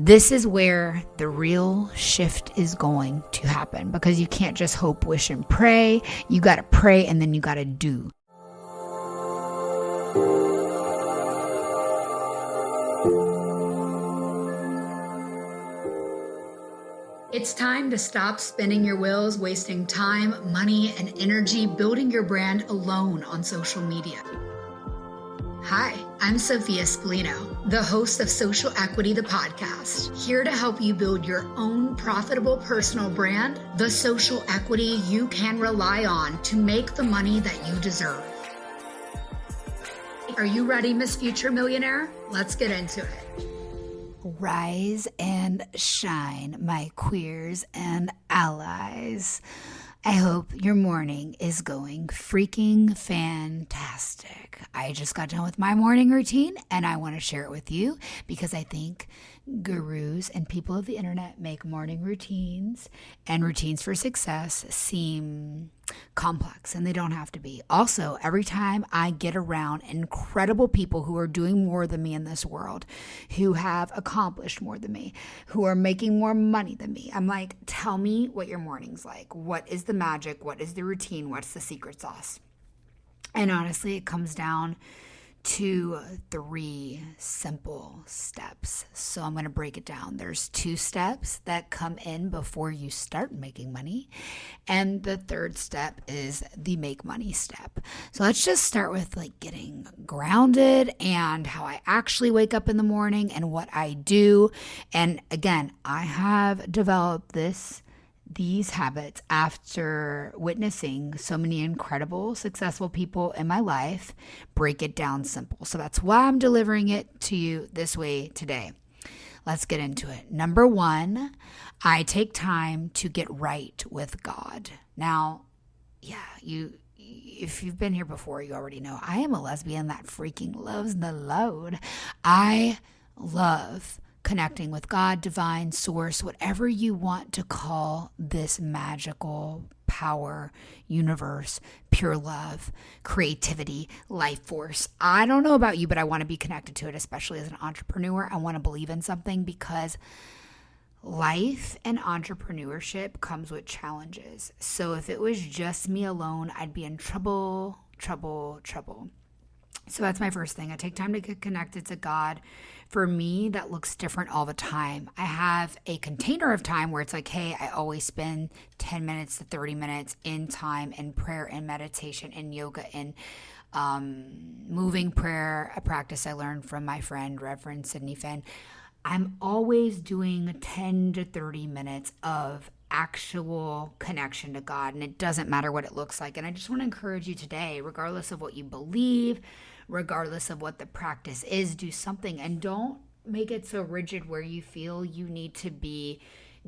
This is where the real shift is going to happen, because you can't just hope, wish, and pray. You got to pray and then you got to do. It's time to stop spinning your wheels, wasting time, money, and energy building your brand alone on social media. Hi, I'm Sophia Spallino, the host of Social Equity, the podcast, here to help you build your own profitable personal brand, the social equity you can rely on to make the money that you deserve. Are you ready, Miss Future Millionaire? Let's get into it. Rise and shine, my queers and allies. I hope your morning is going freaking fantastic. I just got done with my morning routine and I want to share it with you because I think gurus and people of the internet make morning routines and routines for success seem complex, and they don't have to be. Also, every time I get around incredible people who are doing more than me in this world, who have accomplished more than me, who are making more money than me, I'm like, tell me what your morning's like. What is the magic? What is the routine? What's the secret sauce? And honestly, it comes down to 3 simple steps. So I'm going to break it down. There's 2 steps that come in before you start making money. And the 3rd step is the make money step. So let's just start with getting grounded and how I actually wake up in the morning and what I do. And again, I have developed these habits after witnessing so many incredible, successful people in my life break it down simple. So that's why I'm delivering it to you this way today. Let's get into it. Number 1, I take time to get right with God. Now, if you've been here before, you already know I am a lesbian that freaking loves the Lord. I love connecting with God, divine source, whatever you want to call this magical power, universe, pure love, creativity, life force. I don't know about you, but I want to be connected to it, especially as an entrepreneur. I want to believe in something because life and entrepreneurship comes with challenges. So if it was just me alone, I'd be in trouble. So that's my first thing. I take time to get connected to God. For me, that looks different all the time. I have a container of time where it's like, hey, I always spend 10 minutes to 30 minutes in time in prayer and meditation and yoga and moving prayer, a practice I learned from my friend, Reverend Sydney Finn. I'm always doing 10 to 30 minutes of actual connection to God, and it doesn't matter what it looks like. And I just want to encourage you today, regardless of what you believe, regardless of what the practice is, do something, and don't make it so rigid where you feel you need to be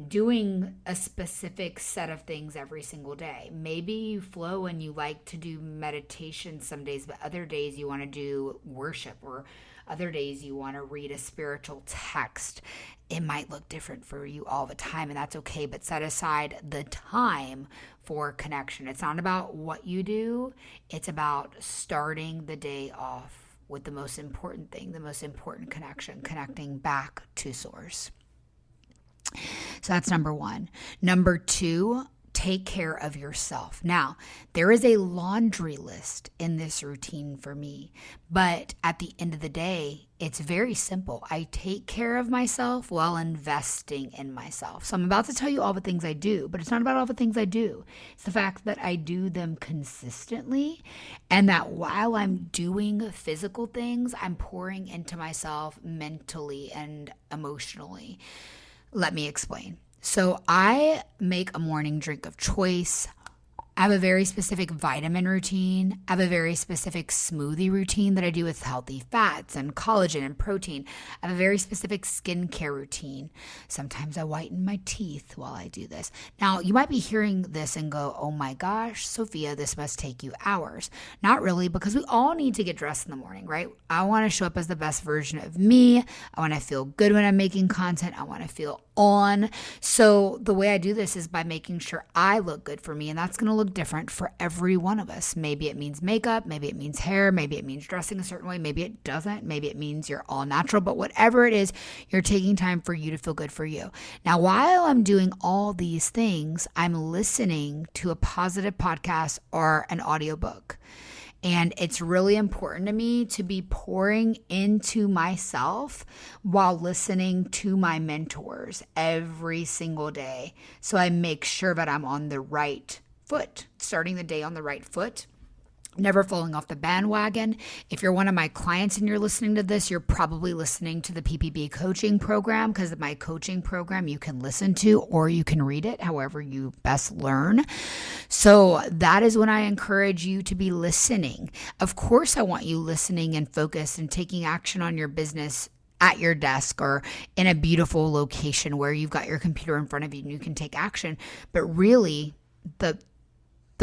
doing a specific set of things every single day. Maybe you flow and you like to do meditation some days, but other days you want to do worship, or other days you want to read a spiritual text. It might look different for you all the time, and that's okay, but set aside the time for connection. It's not about what you do. It's about starting the day off with the most important thing, the most important connection, connecting back to source. So that's number 1. Number 2, take care of yourself. Now, there is a laundry list in this routine for me, but at the end of the day, it's very simple. I take care of myself while investing in myself. So I'm about to tell you all the things I do, but it's not about all the things I do. It's the fact that I do them consistently, and that while I'm doing physical things, I'm pouring into myself mentally and emotionally. Let me explain. So I make a morning drink of choice. I have a very specific vitamin routine. I have a very specific smoothie routine that I do with healthy fats and collagen and protein. I have a very specific skincare routine. Sometimes I whiten my teeth while I do this. Now, you might be hearing this and go, oh my gosh, Sophia, this must take you hours. Not really, because we all need to get dressed in the morning, right? I want to show up as the best version of me. I want to feel good when I'm making content. I want to feel on. So the way I do this is by making sure I look good for me, and that's going to look different for every one of us. Maybe it means makeup, maybe it means hair, maybe it means dressing a certain way, maybe it doesn't, maybe it means you're all natural, but whatever it is, you're taking time for you to feel good for you. Now, while I'm doing all these things, I'm listening to a positive podcast or an audiobook. And it's really important to me to be pouring into myself while listening to my mentors every single day. So I make sure that I'm on the right foot, starting the day on the right foot. Never falling off the bandwagon. If you're one of my clients and you're listening to this, you're probably listening to the PPB coaching program, because my coaching program you can listen to or you can read it, however you best learn. So that is when I encourage you to be listening. Of course, I want you listening and focused and taking action on your business at your desk or in a beautiful location where you've got your computer in front of you and you can take action. But really, the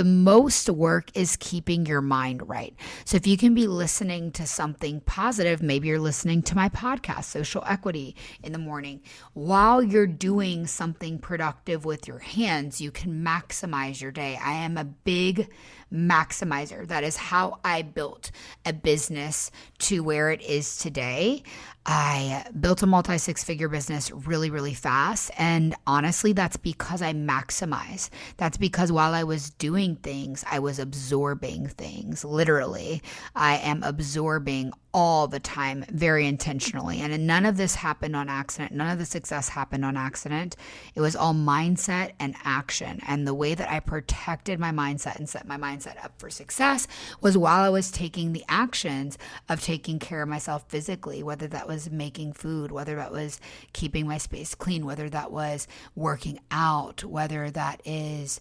most work is keeping your mind right. So if you can be listening to something positive, maybe you're listening to my podcast, Social Equity, in the morning. While you're doing something productive with your hands, you can maximize your day. I am a big maximizer. That is how I built a business to where it is today. I built a multi-six-figure business really, really fast. And honestly, that's because I maximize. That's because while I was doing things, I was absorbing things. Literally, I am absorbing all the time, very intentionally. And none of this happened on accident. None of the success happened on accident. It was all mindset and action. And the way that I protected my mindset and set my mindset up for success was while I was taking the actions of taking care of myself physically, whether that was making food, whether that was keeping my space clean, whether that was working out, whether that is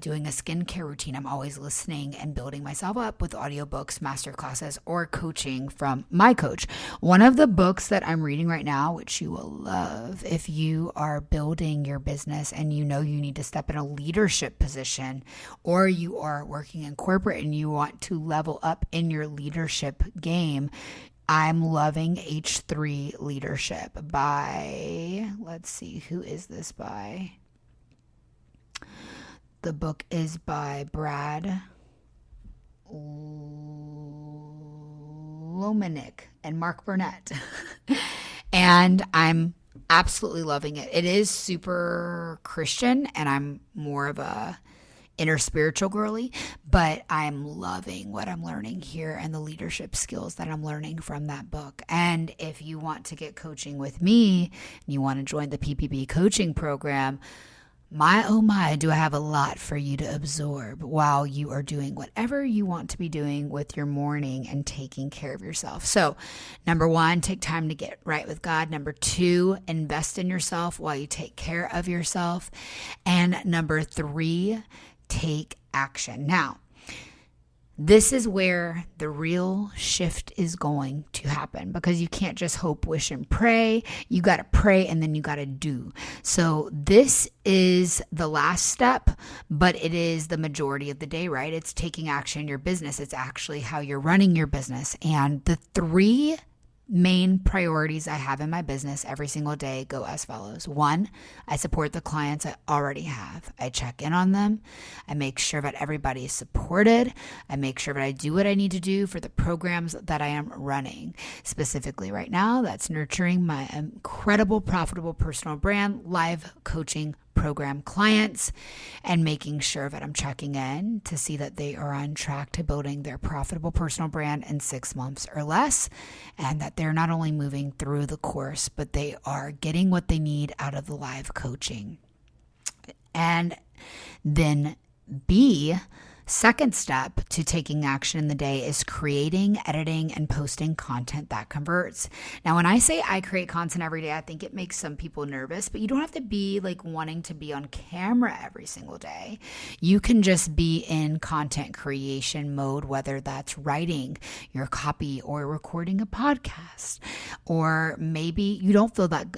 doing a skincare routine. I'm always listening and building myself up with audiobooks, masterclasses, or coaching from my coach. One of the books that I'm reading right now, which you will love if you are building your business and you know you need to step in a leadership position, or you are working in corporate and you want to level up in your leadership game. I'm loving H3 Leadership by, let's see, who is this by? The book is by Brad Lomenick and Mark Burnett. And I'm absolutely loving it. It is super Christian, and I'm more of a inner spiritual girly, but I'm loving what I'm learning here and the leadership skills that I'm learning from that book. And if you want to get coaching with me and you want to join the PPB coaching program, oh my, do I have a lot for you to absorb while you are doing whatever you want to be doing with your morning and taking care of yourself. So, number 1, take time to get right with God. Number 2, invest in yourself while you take care of yourself. And number 3, take action. Now, this is where the real shift is going to happen, because you can't just hope, wish, and pray. You got to pray and then you got to do. So this is the last step, but it is the majority of the day, right? It's taking action in your business. It's actually how you're running your business. And the 3 main priorities I have in my business every single day go as follows. 1, I support the clients I already have. I check in on them. I make sure that everybody is supported. I make sure that I do what I need to do for the programs that I am running. Specifically right now, that's nurturing my incredible, profitable personal brand, live coaching program clients, and making sure that I'm checking in to see that they are on track to building their profitable personal brand in 6 months or less, and that they're not only moving through the course, but they are getting what they need out of the live coaching. And then B, second step to taking action in the day is creating, editing, and posting content that converts. Now, when I say I create content every day, I think it makes some people nervous, but you don't have to be like wanting to be on camera every single day. You can just be in content creation mode, whether that's writing your copy or recording a podcast, or maybe you don't feel that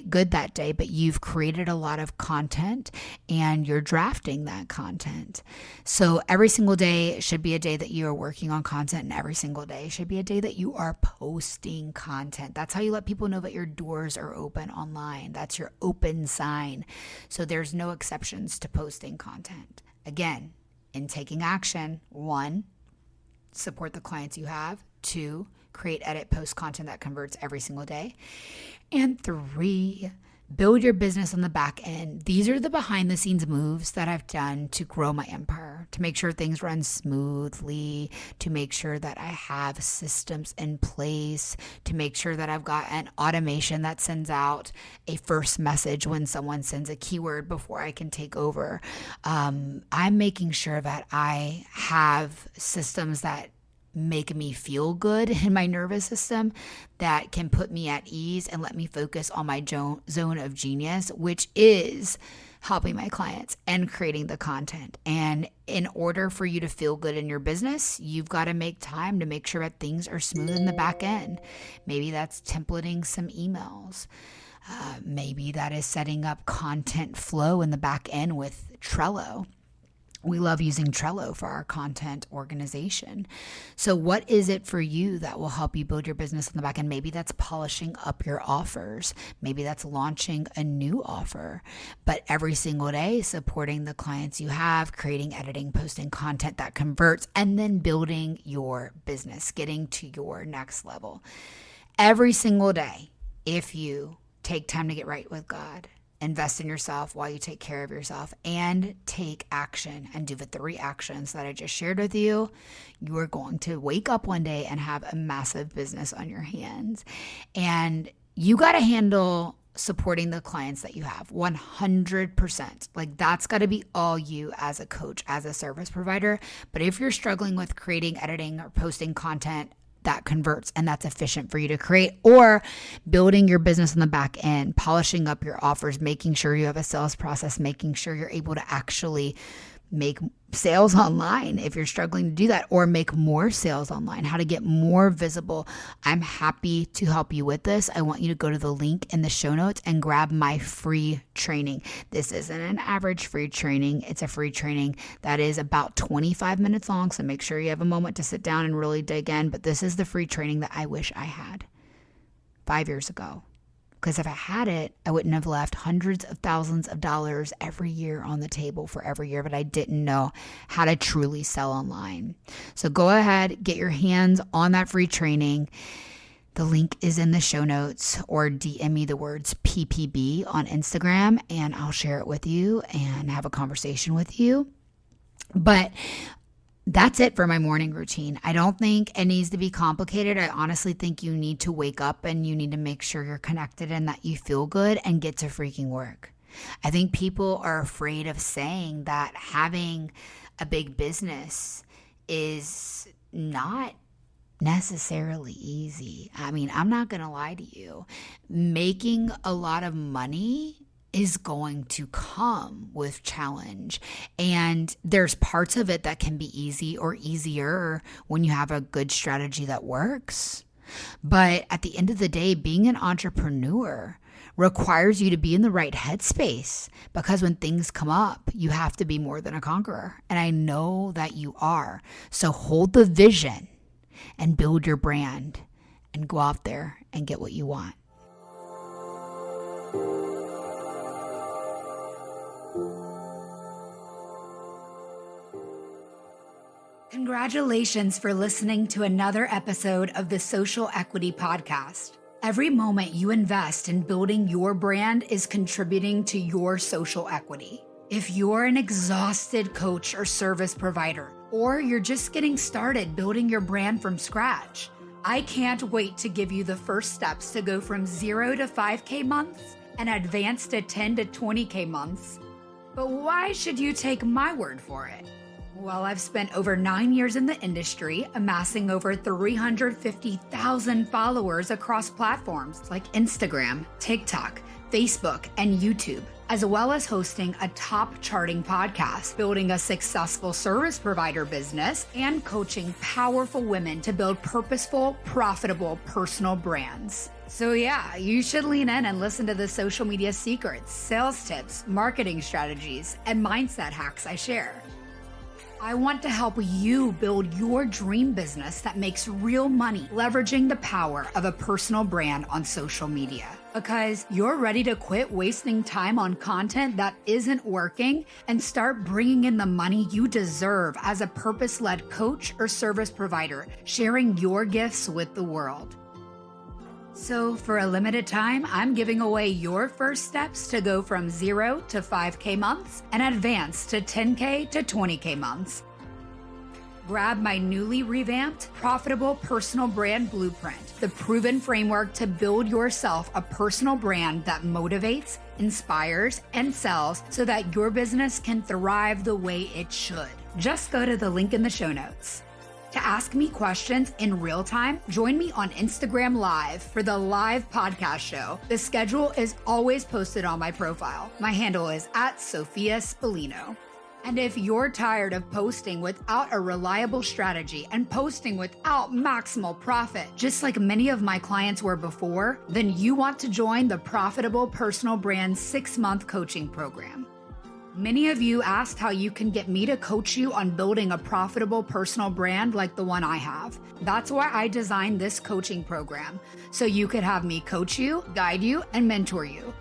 good that day, but you've created a lot of content and you're drafting that content. So every single day should be a day that you are working on content, and every single day should be a day that you are posting content. That's how you let people know that your doors are open online. That's your open sign. So there's no exceptions to posting content. Again, in taking action, 1, support the clients you have. 2, create, edit, post content that converts every single day. And 3, build your business on the back end. These are the behind the scenes moves that I've done to grow my empire, to make sure things run smoothly, to make sure that I have systems in place, to make sure that I've got an automation that sends out a first message when someone sends a keyword before I can take over. I'm making sure that I have systems that make me feel good in my nervous system, that can put me at ease and let me focus on my zone of genius, which is helping my clients and creating the content. And in order for you to feel good in your business, you've got to make time to make sure that things are smooth in the back end. Maybe that's templating some emails. Maybe that is setting up content flow in the back end with Trello. We love using Trello for our content organization. So what is it for you that will help you build your business on the back end? Maybe that's polishing up your offers. Maybe that's launching a new offer. But every single day, supporting the clients you have, creating, editing, posting content that converts, and then building your business, getting to your next level. Every single day, if you take time to get right with God, invest in yourself while you take care of yourself, and take action and do the 3 actions that I just shared with you, you are going to wake up one day and have a massive business on your hands. And you got to handle supporting the clients that you have 100%. Like, that's got to be all you as a coach, as a service provider. But if you're struggling with creating, editing, or posting content that converts and that's efficient for you to create, or building your business on the back end, polishing up your offers, making sure you have a sales process, making sure you're able to actually make sales online if you're struggling to do that, or make more sales online, how to get more visible, I'm happy to help you with this. I want you to go to the link in the show notes and grab my free training. This isn't an average free training. It's a free training that is about 25 minutes long. So make sure you have a moment to sit down and really dig in. But this is the free training that I wish I had 5 years ago. Because if I had it, I wouldn't have left hundreds of thousands of dollars every year on the table for every year, but I didn't know how to truly sell online. So go ahead, get your hands on that free training. The link is in the show notes, or DM me the words PPB on Instagram and I'll share it with you and have a conversation with you. But that's it for my morning routine. I don't think it needs to be complicated. I honestly think you need to wake up and you need to make sure you're connected and that you feel good and get to freaking work. I think people are afraid of saying that having a big business is not necessarily easy. I mean, I'm not going to lie to you. Making a lot of money is going to come with challenge. And there's parts of it that can be easy or easier when you have a good strategy that works. But at the end of the day, being an entrepreneur requires you to be in the right headspace, because when things come up, you have to be more than a conqueror. And I know that you are. So hold the vision and build your brand and go out there and get what you want. Congratulations for listening to another episode of the Social Equity Podcast. Every moment you invest in building your brand is contributing to your social equity. If you're an exhausted coach or service provider, or you're just getting started building your brand from scratch, I can't wait to give you the first steps to go from 0 to 5K months and advance to 10 to 20K months. But why should you take my word for it? Well, I've spent over 9 years in the industry, amassing over 350,000 followers across platforms like Instagram, TikTok, Facebook, and YouTube, as well as hosting a top charting podcast, building a successful service provider business, and coaching powerful women to build purposeful, profitable personal brands. So yeah, you should lean in and listen to the social media secrets, sales tips, marketing strategies, and mindset hacks I share. I want to help you build your dream business that makes real money, leveraging the power of a personal brand on social media. Because you're ready to quit wasting time on content that isn't working and start bringing in the money you deserve as a purpose-led coach or service provider, sharing your gifts with the world. So for a limited time, I'm giving away your first steps to go from 0 to 5K months and advance to 10K to 20K months. Grab my newly revamped Profitable Personal Brand Blueprint, the proven framework to build yourself a personal brand that motivates, inspires, and sells so that your business can thrive the way it should. Just go to the link in the show notes. To ask me questions in real time, join me on Instagram Live for the live podcast show. The schedule is always posted on my profile. My handle is @Sophia Spallino. And if you're tired of posting without a reliable strategy and posting without maximal profit, just like many of my clients were before, then you want to join the Profitable Personal Brand 6-month coaching program. Many of you asked how you can get me to coach you on building a profitable personal brand like the one I have. That's why I designed this coaching program, so you could have me coach you, guide you, and mentor you.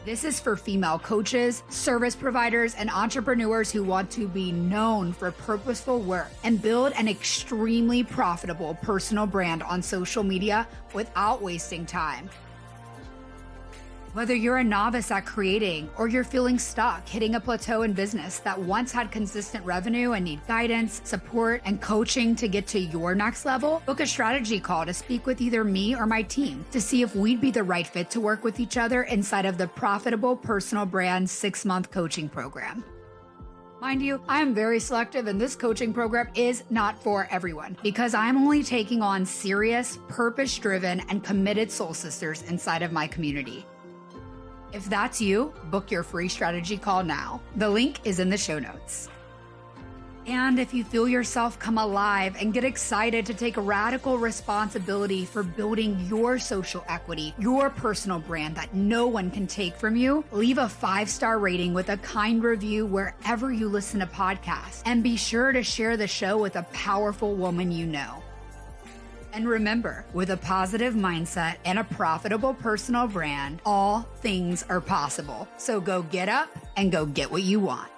This is for female coaches, service providers, and entrepreneurs who want to be known for purposeful work and build an extremely profitable personal brand on social media without wasting time. Whether you're a novice at creating or you're feeling stuck, hitting a plateau in business that once had consistent revenue and need guidance, support, and coaching to get to your next level, book a strategy call to speak with either me or my team to see if we'd be the right fit to work with each other inside of the Profitable Personal Brand 6-month coaching program. Mind you, I am very selective and this coaching program is not for everyone because I'm only taking on serious, purpose-driven, and committed soul sisters inside of my community. If that's you, book your free strategy call now. The link is in the show notes. And if you feel yourself come alive and get excited to take radical responsibility for building your social equity, your personal brand that no one can take from you, leave a 5-star rating with a kind review wherever you listen to podcasts. And be sure to share the show with a powerful woman you know. And remember, with a positive mindset and a profitable personal brand, all things are possible. So go get up and go get what you want.